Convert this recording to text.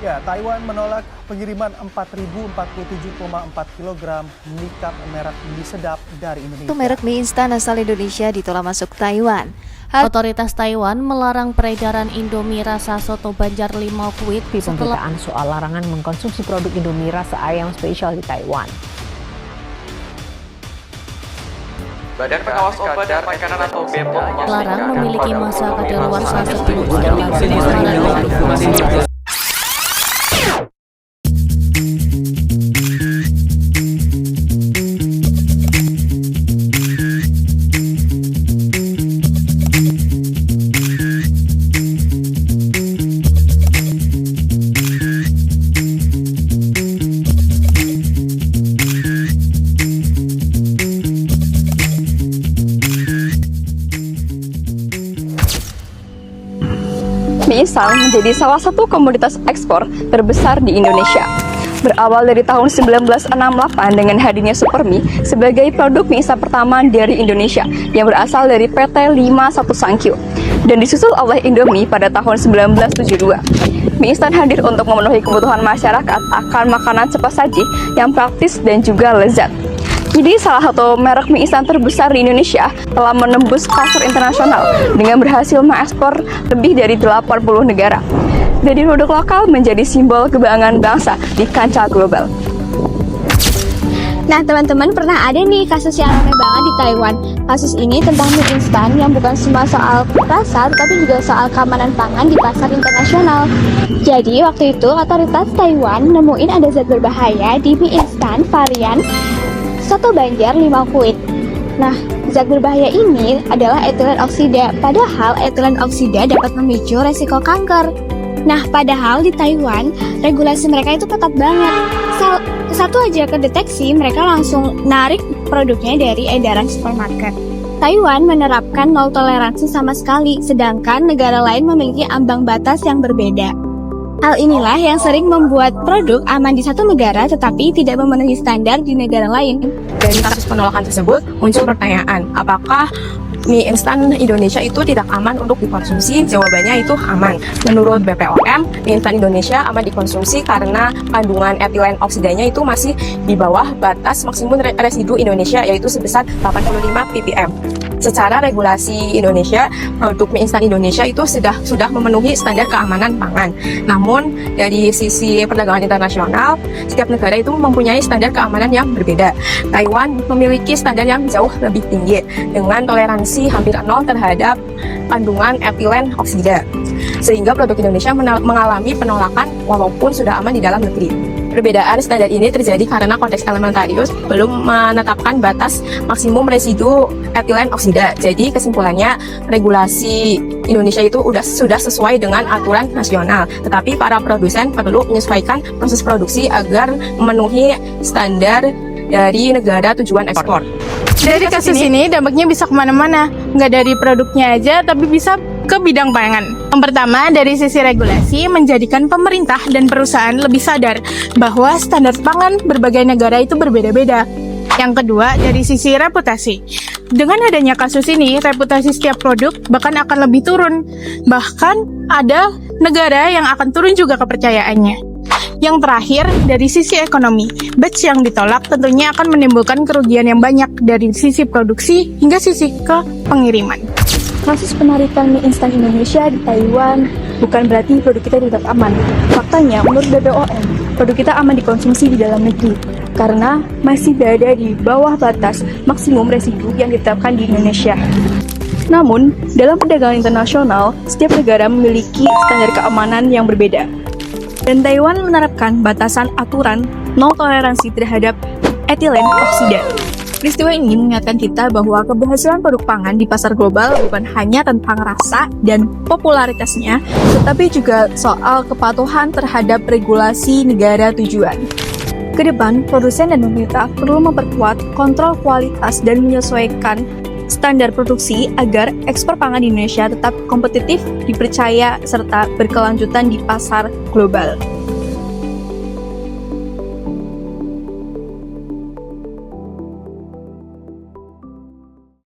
Ya, Taiwan menolak pengiriman 4.047,4 kg nikap merek mie sedap dari Indonesia. Itu merek mie instan asal Indonesia ditolak masuk Taiwan. Otoritas Taiwan melarang peredaran Indomie rasa soto Banjar Limau Kuit setelah pemberitaan soal larangan mengkonsumsi produk Indomie rasa ayam spesial di Taiwan. Badan Pengawas Obat dan Makanan atau BPOM larang memiliki masa kadaluarsa sebelum Maret. Mie instan menjadi salah satu komoditas ekspor terbesar di Indonesia. Berawal dari tahun 1968 dengan hadirnya Supermie sebagai produk mie instan pertama dari Indonesia yang berasal dari PT 51 Sankyo dan disusul oleh Indomie pada tahun 1972. Mie instan hadir untuk memenuhi kebutuhan masyarakat akan makanan cepat saji yang praktis dan juga lezat. Jadi salah satu merek mie instan terbesar di Indonesia telah menembus pasar internasional dengan berhasil mengekspor lebih dari 80 negara. Jadi produk lokal menjadi simbol kebanggaan bangsa di kancah global. Nah teman-teman, pernah ada nih kasus yang aneh banget di Taiwan. Kasus ini tentang mie instan yang bukan cuma soal rasa tapi juga soal keamanan pangan di pasar internasional. Jadi waktu itu otoritas Taiwan nemuin ada zat berbahaya di mie instan varian soto Banjar Limau Kuit. Nah, zat berbahaya ini adalah etilen oksida. Padahal etilen oksida dapat memicu resiko kanker. Nah, padahal di Taiwan regulasi mereka itu ketat banget. Satu aja kedeteksi, mereka langsung narik produknya dari edaran supermarket. Taiwan menerapkan nol toleransi sama sekali, sedangkan negara lain memiliki ambang batas yang berbeda. Hal inilah yang sering membuat produk aman di satu negara tetapi tidak memenuhi standar di negara lain. Dari kasus penolakan tersebut muncul pertanyaan, apakah mie instan Indonesia itu tidak aman untuk dikonsumsi? Jawabannya itu aman. Menurut BPOM, mie instan Indonesia aman dikonsumsi karena kandungan etilen oksidanya itu masih di bawah batas maksimum residu Indonesia, yaitu sebesar 85 ppm. Secara regulasi Indonesia, produk mie instan Indonesia itu sudah memenuhi standar keamanan pangan. Namun dari sisi perdagangan internasional, setiap negara itu mempunyai standar keamanan yang berbeda. Taiwan memiliki standar yang jauh lebih tinggi dengan toleransi hampir nol terhadap kandungan etilen oksida, sehingga produk Indonesia mengalami penolakan walaupun sudah aman di dalam negeri. Perbedaan standar ini terjadi karena Kodeks Alimentarius belum menetapkan batas maksimum residu etilen oksida. Jadi kesimpulannya, regulasi Indonesia itu sudah sesuai dengan aturan nasional. Tetapi para produsen perlu menyesuaikan proses produksi agar memenuhi standar dari negara tujuan ekspor. Dari kasus ini dampaknya bisa kemana-mana, nggak dari produknya aja, tapi bisa ke bidang pangan. Yang pertama, dari sisi regulasi, menjadikan pemerintah dan perusahaan lebih sadar bahwa standar pangan berbagai negara itu berbeda-beda. Yang kedua, dari sisi reputasi. Dengan adanya kasus ini, reputasi setiap produk bahkan akan lebih turun. Bahkan ada negara yang akan turun juga kepercayaannya. Yang terakhir, dari sisi ekonomi, batch yang ditolak tentunya akan menimbulkan kerugian yang banyak dari sisi produksi hingga sisi ke pengiriman. Kasus penarikan mie instan Indonesia di Taiwan bukan berarti produk kita tidak aman. Faktanya, menurut BPOM, produk kita aman dikonsumsi di dalam negeri karena masih berada di bawah batas maksimum residu yang ditetapkan di Indonesia. Namun, dalam perdagangan internasional, setiap negara memiliki standar keamanan yang berbeda. Dan Taiwan menerapkan batasan aturan nol toleransi terhadap etilen oksida. Peristiwa ini mengingatkan kita bahwa keberhasilan produk pangan di pasar global bukan hanya tentang rasa dan popularitasnya, tetapi juga soal kepatuhan terhadap regulasi negara tujuan. Kedepan, produsen dan pemerintah perlu memperkuat kontrol kualitas dan menyesuaikan standar produksi agar ekspor pangan di Indonesia tetap kompetitif, dipercaya, serta berkelanjutan di pasar global.